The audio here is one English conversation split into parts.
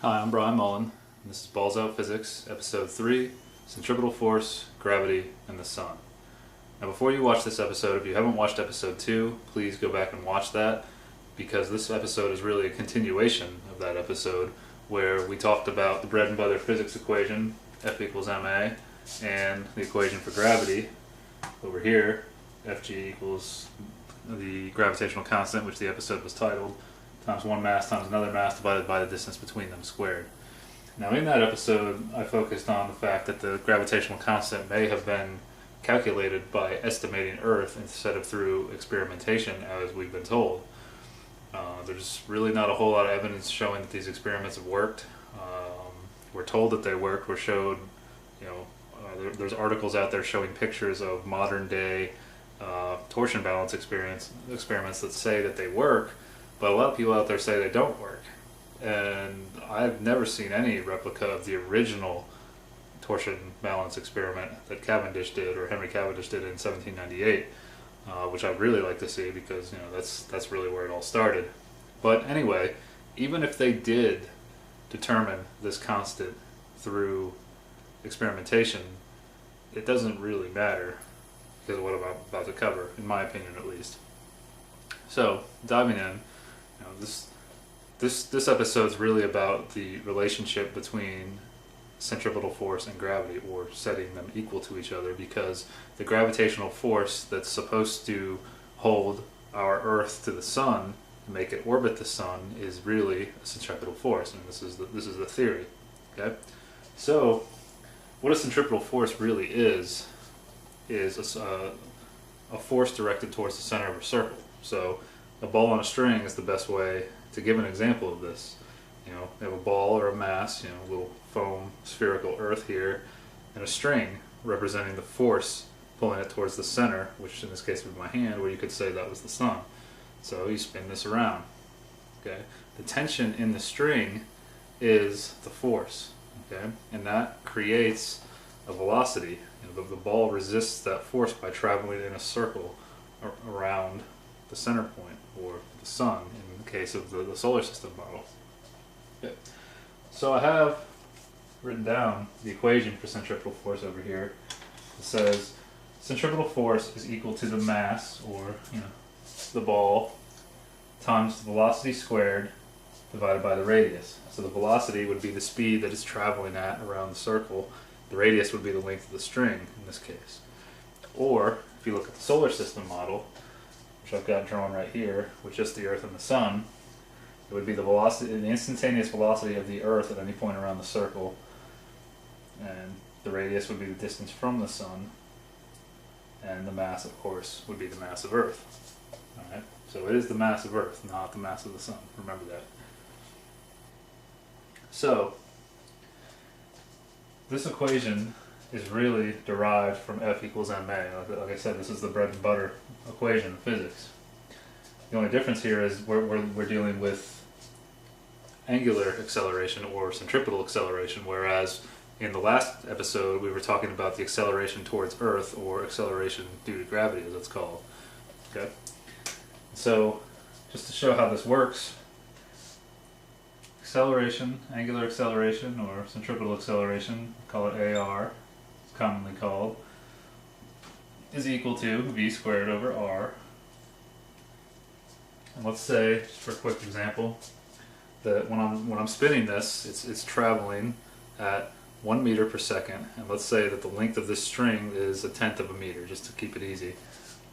Hi, I'm Brian Mullen, and this is Balls Out Physics, Episode 3, Centripetal Force, Gravity, and the Sun. Now before you watch this episode, if you haven't watched Episode 2, please go back and watch that, because this episode is really a continuation of that episode, where we talked about the bread and butter physics equation, F equals ma, and the equation for gravity, over here, Fg equals the gravitational constant, which the episode was titled, times one mass times another mass divided by the distance between them squared. Now in that episode I focused on the fact that the gravitational constant may have been calculated by estimating Earth instead of through experimentation, as we've been told. There's really not a whole lot of evidence showing that these experiments have worked. We're told that they worked. We're showed, there's articles out there showing pictures of modern day torsion balance experiments that say that they work, but a lot of people out there say they don't work. And I've never seen any replica of the original torsion balance experiment that Cavendish did, or Henry Cavendish did in 1798, which I'd really like to see, because that's really where it all started. But anyway, even if they did determine this constant through experimentation, it doesn't really matter, because of what I'm about to cover, in my opinion at least. So, diving in, this episode is really about the relationship between centripetal force and gravity, or setting them equal to each other, because the gravitational force that's supposed to hold our Earth to the Sun, make it orbit the Sun, is really a centripetal force, and this is the theory. Okay, so what a centripetal force really is a force directed towards the center of a circle. So a ball on a string is the best way to give an example of this. You have a ball or a mass, a little foam spherical Earth here, and a string representing the force pulling it towards the center, which in this case would be my hand, where you could say that was the Sun. So you spin this around. Okay, the tension in the string is the force. Okay, and that creates a velocity. The ball resists that force by traveling in a circle around the center point, or the Sun, in the case of the solar system model. Okay. So I have written down the equation for centripetal force over here. It says centripetal force is equal to the mass, or the ball, times the velocity squared divided by the radius. So the velocity would be the speed that it's traveling at around the circle. The radius would be the length of the string in this case. Or if you look at the solar system model, which I've got drawn right here, with just the Earth and the Sun, it would be the velocity, the instantaneous velocity of the Earth at any point around the circle, and the radius would be the distance from the Sun, and the mass, of course, would be the mass of Earth. Alright, so it is the mass of Earth, not the mass of the Sun. Remember that. So this equation is really derived from F equals ma. Like I said, this is the bread and butter equation of physics. The only difference here is we're dealing with angular acceleration, or centripetal acceleration, whereas in the last episode we were talking about the acceleration towards Earth, or acceleration due to gravity, as it's called. Okay. So just to show how this works, acceleration, angular acceleration, or centripetal acceleration, call it AR, it's commonly called, is equal to v squared over r. And let's say, just for a quick example, that when I'm spinning this, it's traveling at 1 meter per second, and let's say that the length of this string is 1/10 of a meter, just to keep it easy,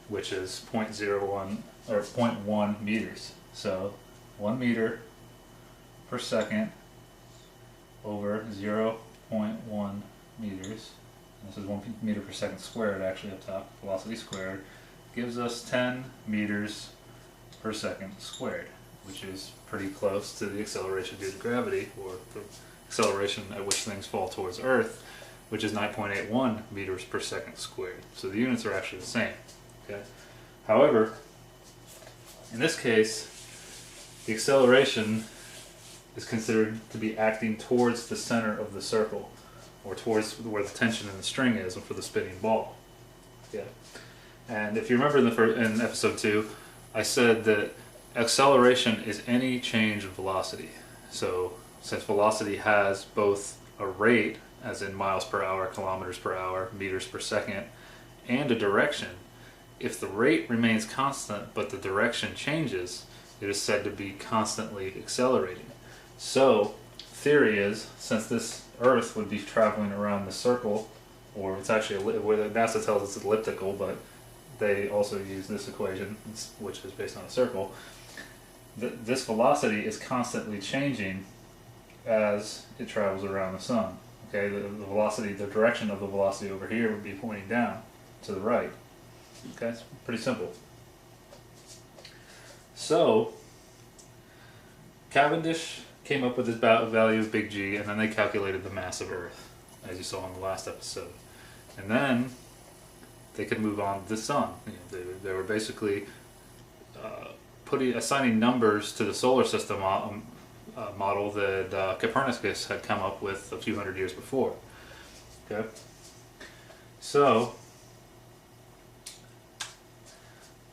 which is 0.01 or 0.1 meters. So 1 meter per second over 0.1 meters. And this is 1 meter per second squared, actually, up top, velocity squared, gives us 10 meters per second squared, which is pretty close to the acceleration due to gravity, or the acceleration at which things fall towards Earth, which is 9.81 meters per second squared. So the units are actually the same. Okay. However, in this case, the acceleration is considered to be acting towards the center of the circle, or towards where the tension in the string is for the spinning ball. Yeah. And if you remember in episode 2, I said that acceleration is any change of velocity. So since velocity has both a rate, as in miles per hour, kilometers per hour, meters per second, and a direction, if the rate remains constant but the direction changes, it is said to be constantly accelerating. So, theory is, since this Earth would be traveling around the circle, or it's actually, where NASA tells us it's elliptical, but they also use this equation, which is based on a circle, this velocity is constantly changing as it travels around the sun. Okay, the velocity, the direction of the velocity over here would be pointing down to the right. Okay, it's pretty simple. So, Cavendish came up with this value of big G, and then they calculated the mass of Earth, as you saw in the last episode. And then they could move on to the sun. They were basically assigning numbers to the solar system model that Copernicus had come up with a few hundred years before. Okay, so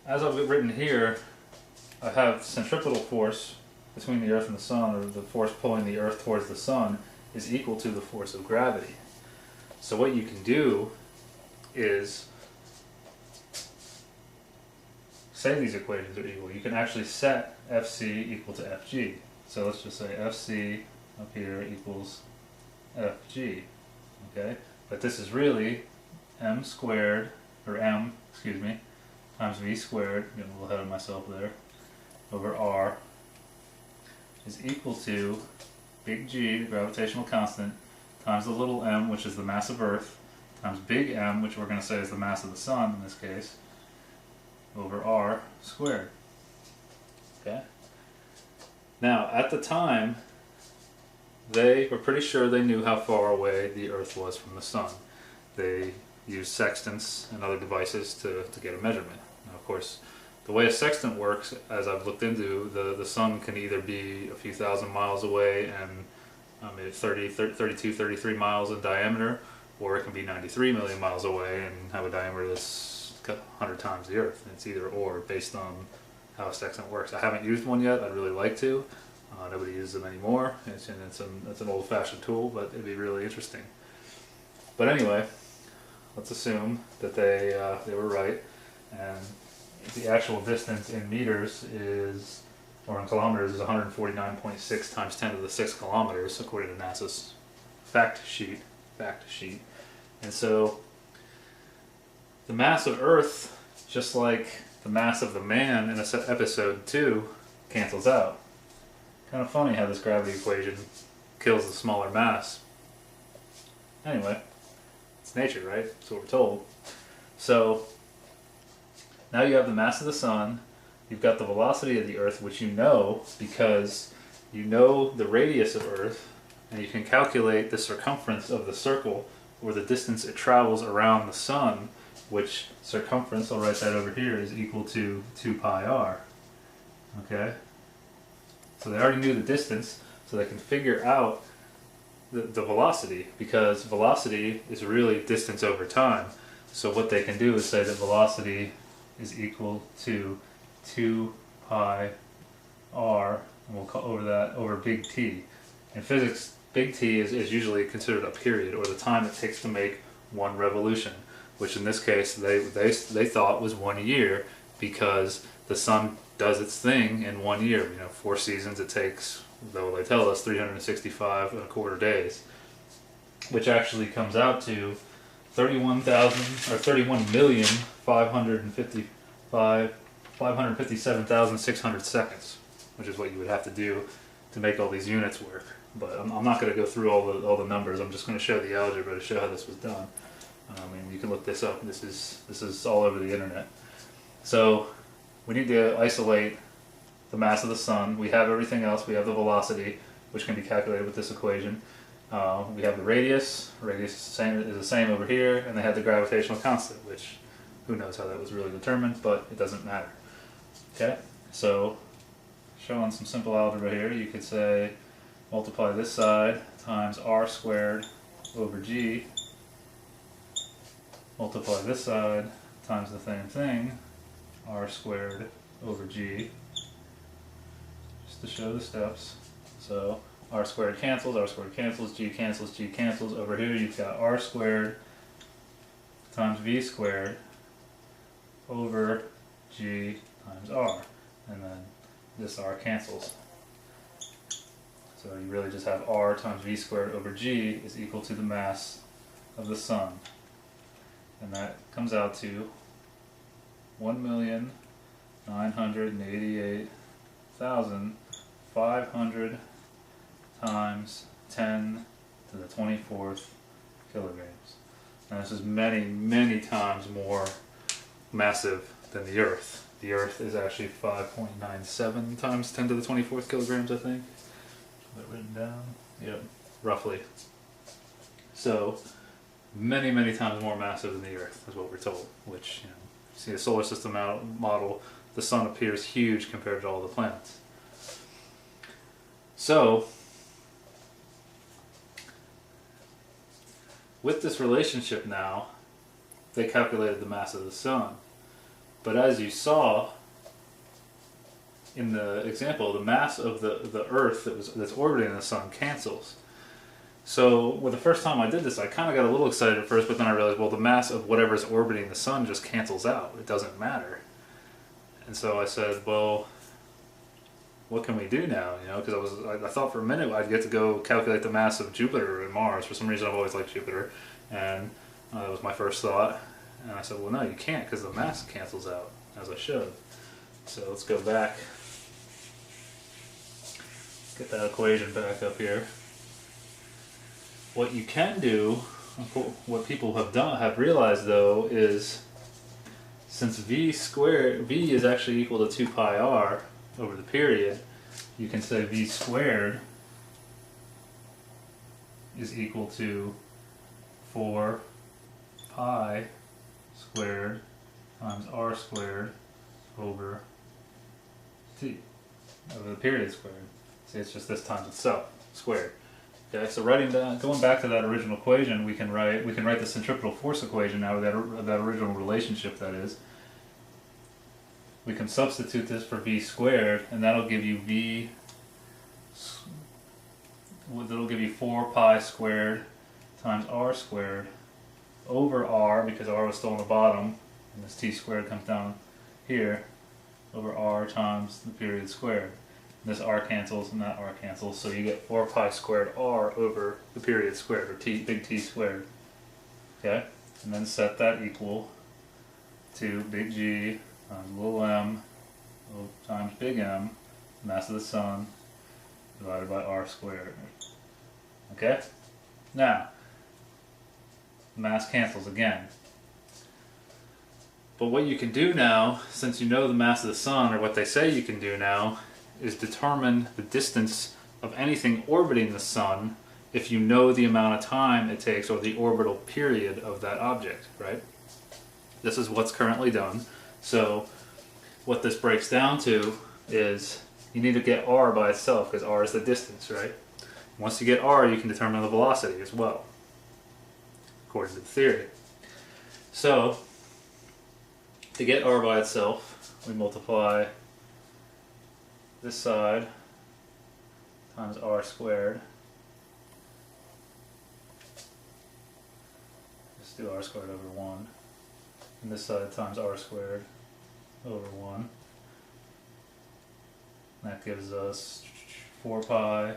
as I've written here, I have centripetal force between the Earth and the Sun, or the force pulling the Earth towards the Sun, is equal to the force of gravity. So what you can do is say these equations are equal. You can actually set Fc equal to Fg. So let's just say Fc up here equals Fg. Okay? But this is really m squared, or m, excuse me, times v squared, getting a little ahead of myself there, over r is equal to big G, the gravitational constant, times the little m, which is the mass of Earth, times big M, which we're going to say is the mass of the Sun in this case, over r squared. Okay? Now, at the time, they were pretty sure they knew how far away the Earth was from the Sun. They used sextants and other devices to get a measurement. Now, of course, the way a sextant works, as I've looked into, the Sun can either be a few thousand miles away and maybe 32, 33 miles in diameter, or it can be 93 million miles away and have a diameter that's 100 times the Earth. It's either or, based on how a sextant works. I haven't used one yet. I'd really like to. Nobody uses them anymore. It's an old-fashioned tool, but it'd be really interesting. But anyway, let's assume that they were right, and the actual distance in meters is, or in kilometers, is 149.6 times 10 to the 6 kilometers, according to NASA's fact sheet. And so the mass of Earth, just like the mass of the man in episode 2, cancels out. Kind of funny how this gravity equation kills the smaller mass. Anyway, it's nature, right? That's what we're told. So now you have the mass of the Sun, you've got the velocity of the Earth, which you know because you know the radius of Earth, and you can calculate the circumference of the circle, or the distance it travels around the Sun, which circumference, I'll write that over here, is equal to 2 pi r. Okay? So they already knew the distance, so they can figure out the velocity, because velocity is really distance over time. So what they can do is say that velocity is equal to 2 pi r, and we'll call over big T. In physics, big T is usually considered a period, or the time it takes to make one revolution, which in this case they thought was 1 year, because the Sun does its thing in 1 year. 4 seasons it takes, though they tell us 365 and a quarter days, which actually comes out to 31,557,600 seconds, which is what you would have to do to make all these units work. But I'm not going to go through all the numbers. I'm just going to show the algebra to show how this was done. You can look this up. This is all over the internet. So we need to isolate the mass of the Sun. We have everything else. We have the velocity, which can be calculated with this equation. We have the radius. Radius is the same over here, and they had the gravitational constant, which who knows how that was really determined, but it doesn't matter. Okay, so showing some simple algebra here, you could say multiply this side times r squared over g, multiply this side times the same thing, r squared over g, just to show the steps. So R squared cancels, G cancels. Over here you've got R squared times V squared over G times R. And then this R cancels. So you really just have R times V squared over G is equal to the mass of the sun. And that comes out to 1,988,500 times 10 to the 24th kilograms. Now this is many, many times more massive than the Earth. The Earth is actually 5.97 times 10 to the 24th kilograms, I think. Is that written down? Yep, roughly. So, many, many times more massive than the Earth, is what we're told. Which, you know, see the solar system model, the sun appears huge compared to all the planets. So, with this relationship now, they calculated the mass of the sun. But as you saw in the example, the mass of the Earth that's orbiting the sun cancels. So, well, the first time I did this, I kind of got a little excited at first, but then I realized, well, the mass of whatever's orbiting the sun just cancels out. It doesn't matter. And so I said, well, what can we do now? You know, because I thought for a minute I'd get to go calculate the mass of Jupiter and Mars. For some reason, I've always liked Jupiter, and that was my first thought. And I said, well, no, you can't, because the mass cancels out, as I showed. So let's go back. Get that equation back up here. What you can do, what people have realized though, is since V is actually equal to 2 pi r over the period, you can say V squared is equal to 4 pi squared times r squared over t, over the period squared. See, it's just this times itself squared. Okay, so going back to that original equation, we can write the centripetal force equation now, with that original relationship, that is. We can substitute this for V squared, and that'll give you that'll give you 4 pi squared times r squared over r, because r was still on the bottom, and this t squared comes down here, over r times the period squared. This r cancels and that r cancels, so you get 4 pi squared r over the period squared, or big T squared. Okay? And then set that equal to big G times little m times big M, mass of the sun, divided by r squared. Okay? Now, mass cancels again. But what you can do now, since you know the mass of the sun, or what they say you can do now, is determine the distance of anything orbiting the sun if you know the amount of time it takes, or the orbital period of that object, right? This is what's currently done. So what this breaks down to is you need to get r by itself, because r is the distance, right? Once you get r, you can determine the velocity as well, according to the theory. So to get r by itself, we multiply this side times r squared. Just do r squared over 1. And this side times r squared over 1. That gives us 4 pi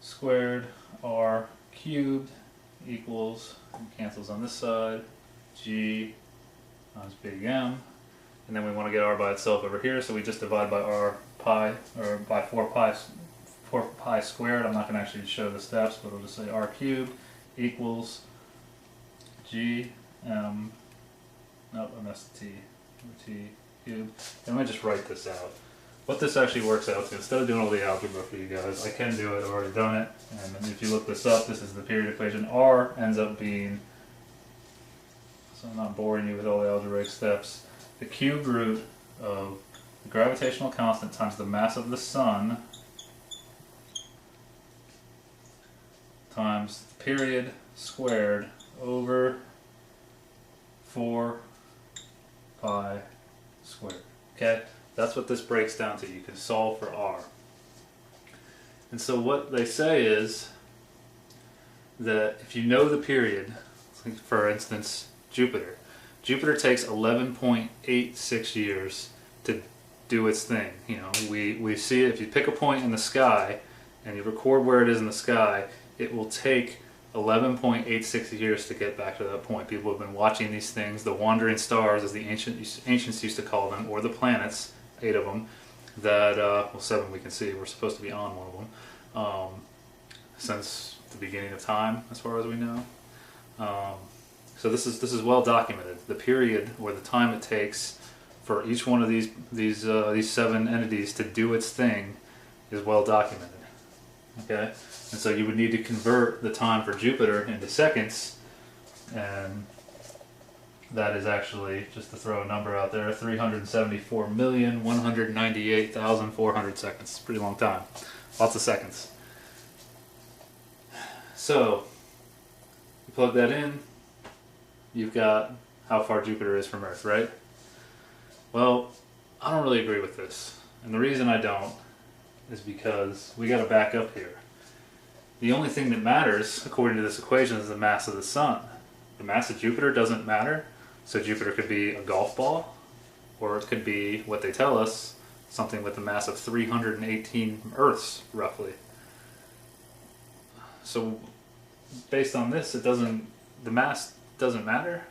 squared r cubed equals, cancels on this side, g times big M. And then we want to get r by itself over here, so we just divide by r pi, or by 4 pi squared. I'm not going to actually show the steps, but we'll just say r cubed equals g m, nope, I missed t, cubed. And let me just write this out. What this actually works out to, instead of doing all the algebra for you guys, I can do it, I've already done it. And if you look this up, this is the period equation. R ends up being, so I'm not boring you with all the algebraic steps, the cube root of the gravitational constant times the mass of the sun times period squared over 4 pi squared. Okay? That's what this breaks down to. You can solve for r. And so what they say is that if you know the period, for instance, Jupiter takes 11.86 years to do its thing. You know, we see it, if you pick a point in the sky and you record where it is in the sky, it will take 11.86 years to get back to that point. People have been watching these things, the wandering stars, as the ancients used to call them, or the planets, 8 of them, that, well, 7 we can see, we're supposed to be on one of them, since the beginning of time, as far as we know. So this is well documented. The period, or the time it takes for each one of these 7 entities to do its thing, is well documented. Okay, and so you would need to convert the time for Jupiter into seconds, and that is actually, just to throw a number out there, 374,198,400 seconds. Pretty long time. Lots of seconds. So you plug that in, you've got how far Jupiter is from Earth, right? Well, I don't really agree with this. And the reason I don't is because we got to back up here. The only thing that matters, according to this equation, is the mass of the Sun. The mass of Jupiter doesn't matter, so Jupiter could be a golf ball, or it could be, what they tell us, something with the mass of 318 Earths, roughly. So, based on this, the mass doesn't matter.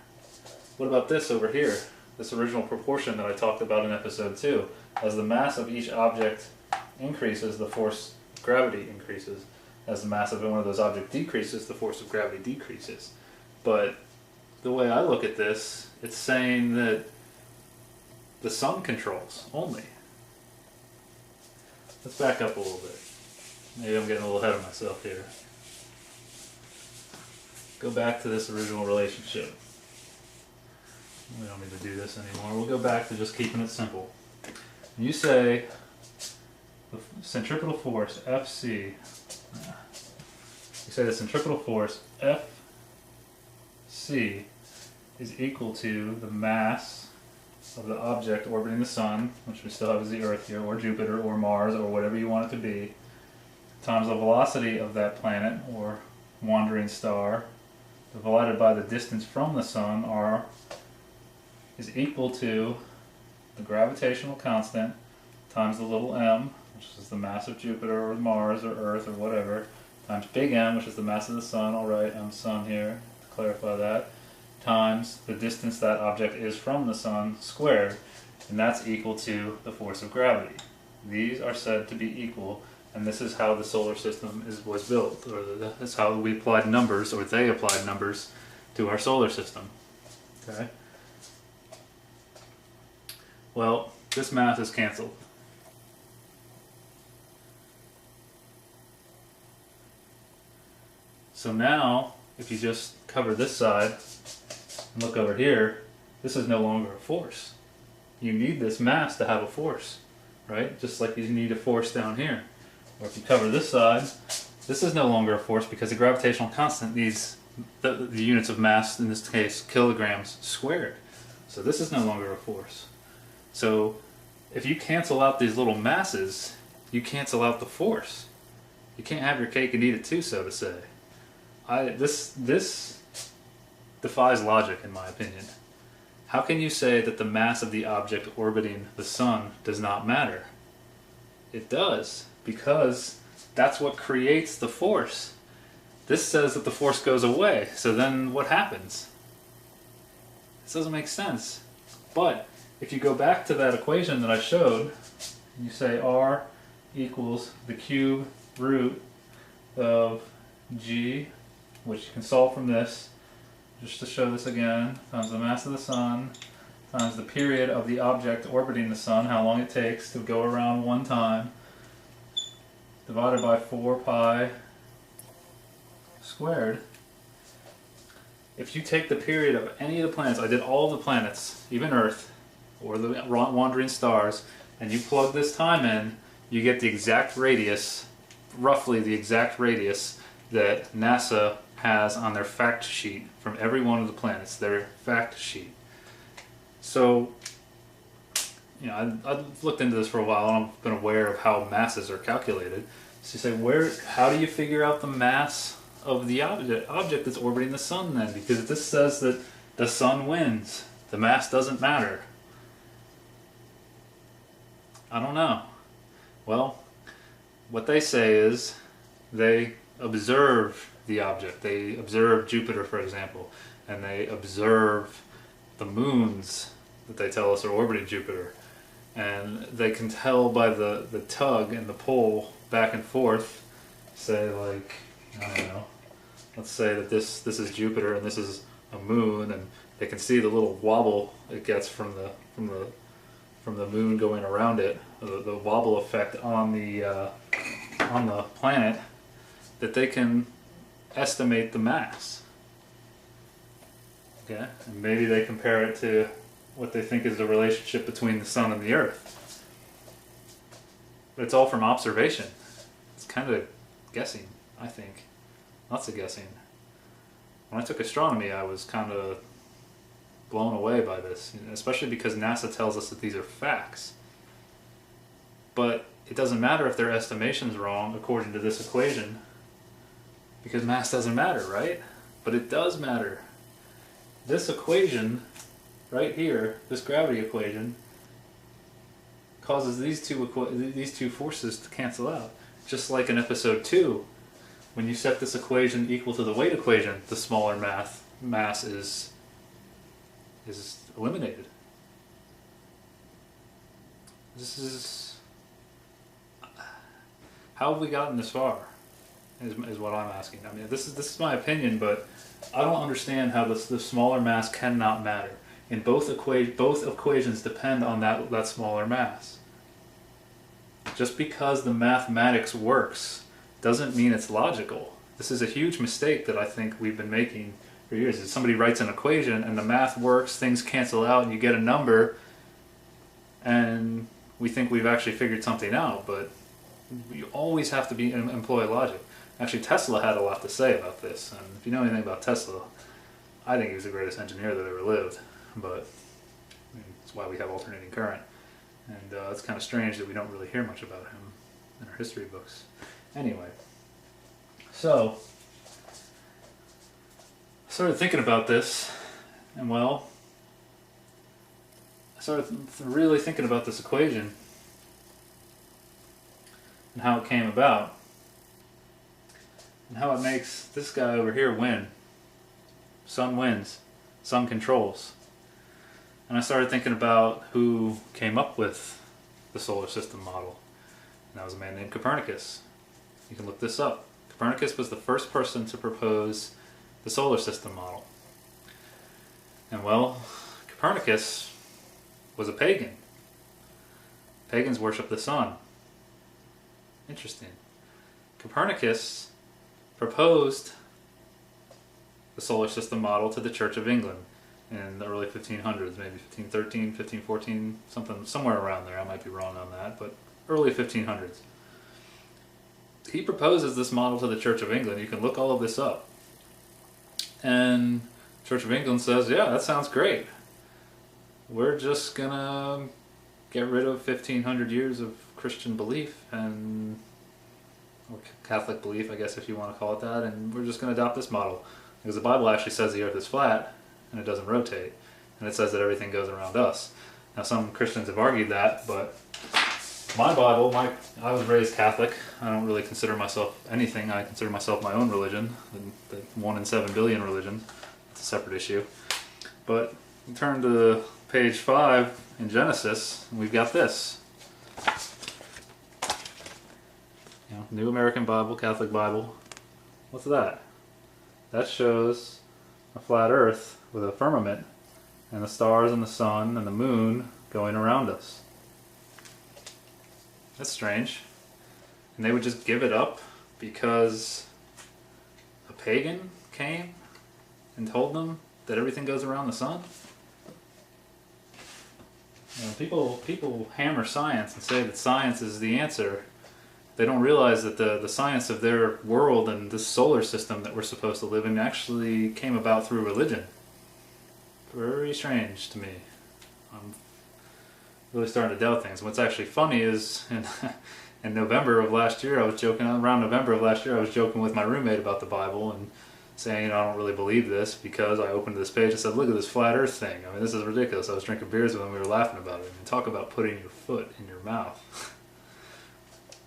What about this over here? This original proportion that I talked about in episode 2. As the mass of each object increases, the force of gravity increases. As the mass of one of those objects decreases, the force of gravity decreases. But the way I look at this, it's saying that the Sun controls only. Let's back up a little bit. Maybe I'm getting a little ahead of myself here. Go back to this original relationship. We don't need to do this anymore. We'll go back to just keeping it simple. You say the centripetal force Fc. You say the centripetal force Fc is equal to the mass of the object orbiting the Sun, which we still have as the Earth here, or Jupiter, or Mars, or whatever you want it to be, times the velocity of that planet, or wandering star, divided by the distance from the Sun, r, is equal to the gravitational constant times the little m, which is the mass of Jupiter or Mars or Earth or whatever, times big M, which is the mass of the Sun. I'll write M Sun here to clarify that, times the distance that object is from the Sun squared, and that's equal to the force of gravity. These are said to be equal, and this is how the solar system was built, or that's how we applied numbers, or they applied numbers to our solar system. Okay. Well, this math is canceled. So now, if you just cover this side and look over here, this is no longer a force. You need this mass to have a force, right? Just like you need a force down here. Or if you cover this side, this is no longer a force because the gravitational constant needs the units of mass, in this case kilograms squared. So this is no longer a force. So if you cancel out these little masses, you cancel out the force. You can't have your cake and eat it too, so to say. This defies logic, in my opinion. How can you say that the mass of the object orbiting the Sun does not matter? It does, because that's what creates the force. This says that the force goes away, so then what happens? This doesn't make sense. But if you go back to that equation that I showed, you say R equals the cube root of G, which you can solve from this, just to show this again, times the mass of the Sun, times the period of the object orbiting the Sun, how long it takes to go around one time, divided by 4 pi squared. If you take the period of any of the planets, I did all the planets, even Earth, or the wandering stars, and you plug this time in, you get the exact radius, roughly the exact radius that NASA has on their fact sheet from every one of the planets, their fact sheet. So, you know, I've looked into this for a while and I've been aware of how masses are calculated. So you say, how do you figure out the mass of the object that's orbiting the sun then? Because this says that the sun wins. The mass doesn't matter. I don't know. Well, what they say is they observe the object. They observe Jupiter, for example, and they observe the moons that they tell us are orbiting Jupiter. And they can tell by the tug and the pull back and forth, say like, I don't know, let's say that this is Jupiter and this is a moon, and they can see the little wobble it gets from the moon going around it, the wobble effect on the planet, that they can estimate the mass. Okay, and maybe they compare it to what they think is the relationship between the sun and the earth. But it's all from observation. It's kind of guessing, I think. Lots of guessing. When I took astronomy, I was kind of blown away by this, especially because NASA tells us that these are facts. But it doesn't matter if their estimation's wrong according to this equation, because mass doesn't matter, right? But it does matter. This equation right here, this gravity equation, causes these two forces to cancel out. Just like in episode 2, when you set this equation equal to the weight equation, the smaller mass is eliminated. This is... how have we gotten this far? Is what I'm asking. I mean, this is my opinion, but I don't understand how the smaller mass cannot matter. And both equations depend on that smaller mass. Just because the mathematics works doesn't mean it's logical. This is a huge mistake that I think we've been making for years. If somebody writes an equation and the math works, things cancel out, and you get a number, and we think we've actually figured something out, but you always have to employ logic. Actually, Tesla had a lot to say about this, and if you know anything about Tesla, I think he was the greatest engineer that ever lived, but that's why we have alternating current, and it's kind of strange that we don't really hear much about him in our history books. Anyway, so I started thinking about this, and well, I started really thinking about this equation and how it came about, and how it makes this guy over here win. Sun wins. Sun controls. And I started thinking about who came up with the solar system model. And that was a man named Copernicus. You can look this up. Copernicus was the first person to propose the solar system model. And well, Copernicus was a pagan. Pagans worship the sun. Interesting. Copernicus proposed the solar system model to the Church of England in the early 1500s, maybe 1513, 1514, somewhere around there. I might be wrong on that, but early 1500s. He proposes this model to the Church of England. You can look all of this up. And Church of England says, yeah, that sounds great. We're just gonna get rid of 1500 years of Christian belief or Catholic belief, I guess, if you want to call it that, and we're just going to adopt this model. Because the Bible actually says the earth is flat and it doesn't rotate, and it says that everything goes around us. Now, some Christians have argued that, but my Bible, I was raised Catholic. I don't really consider myself anything. I consider myself my own religion, the 1 in 7 billion religion. It's a separate issue. But you turn to page 5 in Genesis, and we've got this. New American Bible, Catholic Bible. What's that? That shows a flat earth with a firmament and the stars and the sun and the moon going around us. That's strange. And they would just give it up because a pagan came and told them that everything goes around the sun? People hammer science and say that science is the answer. They don't realize that the science of their world and this solar system that we're supposed to live in actually came about through religion. Very strange to me. I'm really starting to doubt things. What's actually funny is in November of last year, I was joking, around November of last year, I was joking with my roommate about the Bible and saying, you know, I don't really believe this, because I opened this page and said, look at this flat earth thing. I mean, this is ridiculous. I was drinking beers with him, we were laughing about it. I mean, talk about putting your foot in your mouth.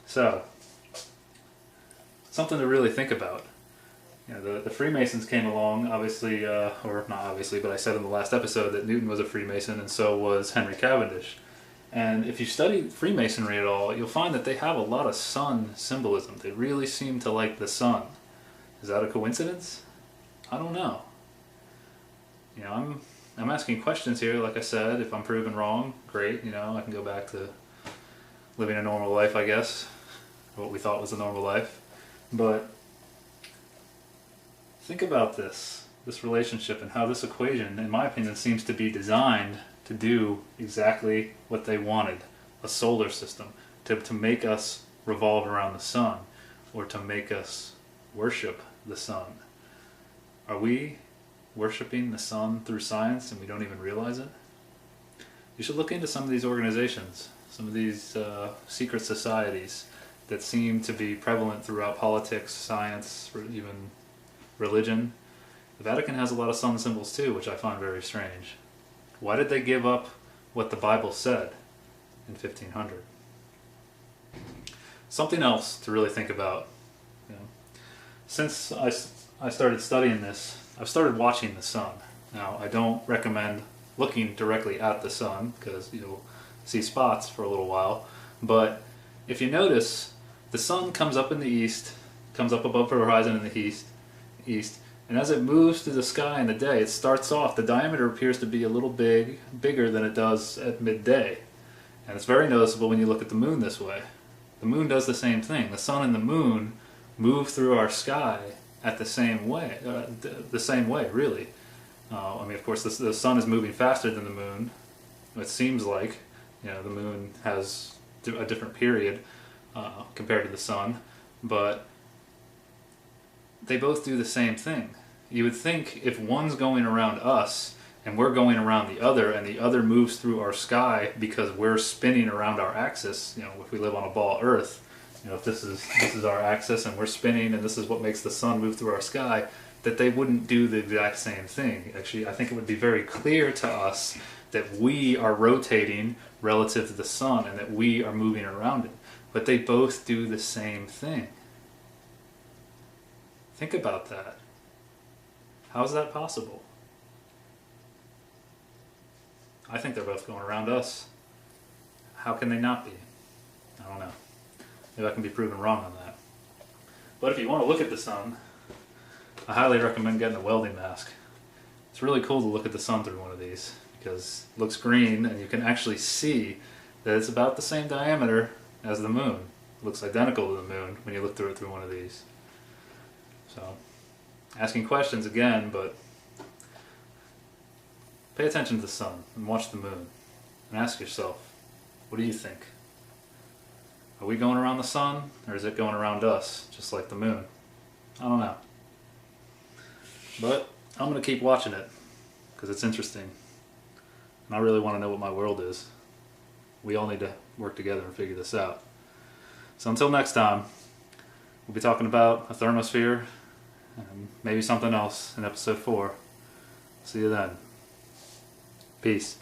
So, something to really think about. You know, the Freemasons came along, obviously, or not obviously, but I said in the last episode that Newton was a Freemason and so was Henry Cavendish. And if you study Freemasonry at all, you'll find that they have a lot of sun symbolism. They really seem to like the sun. Is that a coincidence? I don't know. You know, I'm asking questions here, like I said. If I'm proven wrong, great, you know, I can go back to living a normal life, I guess. What we thought was a normal life. But think about this relationship and how this equation, in my opinion, seems to be designed to do exactly what they wanted. A solar system. To make us revolve around the sun, or to make us worship the sun. Are we worshiping the sun through science and we don't even realize it? You should look into some of these organizations, some of these secret societies that seem to be prevalent throughout politics, science, or even religion. The Vatican has a lot of sun symbols too, which I find very strange. Why did they give up what the Bible said in 1500? Something else to really think about. You know, since I started studying this, I've started watching the sun. Now, I don't recommend looking directly at the sun, because you'll see spots for a little while, but if you notice, the sun comes up in the east, comes up above the horizon in the east, and as it moves through the sky in the day, it starts off, the diameter appears to be a little bigger than it does at midday. And it's very noticeable when you look at the moon this way. The moon does the same thing. The sun and the moon move through our sky at the same way, really. I mean, of course, the sun is moving faster than the moon. It seems like, you know, the moon has a different period compared to the sun, but they both do the same thing. You would think if one's going around us and we're going around the other, and the other moves through our sky because we're spinning around our axis, you know, if we live on a ball Earth, you know, if this is our axis and we're spinning and this is what makes the sun move through our sky, that they wouldn't do the exact same thing. Actually, I think it would be very clear to us that we are rotating relative to the sun and that we are moving around it. But they both do the same thing. Think about that. How is that possible? I think they're both going around us. How can they not be? I don't know. Maybe I can be proven wrong on that. But if you want to look at the sun, I highly recommend getting a welding mask. It's really cool to look at the sun through one of these, because it looks green and you can actually see that it's about the same diameter as the moon. It looks identical to the moon when you look through it through one of these. So, asking questions again, but pay attention to the sun and watch the moon and ask yourself, what do you think? Are we going around the sun, or is it going around us, just like the moon? I don't know. But I'm going to keep watching it, because it's interesting. And I really want to know what my world is. We all need to work together and figure this out. So until next time, we'll be talking about a thermosphere, and maybe something else in episode 4. See you then. Peace.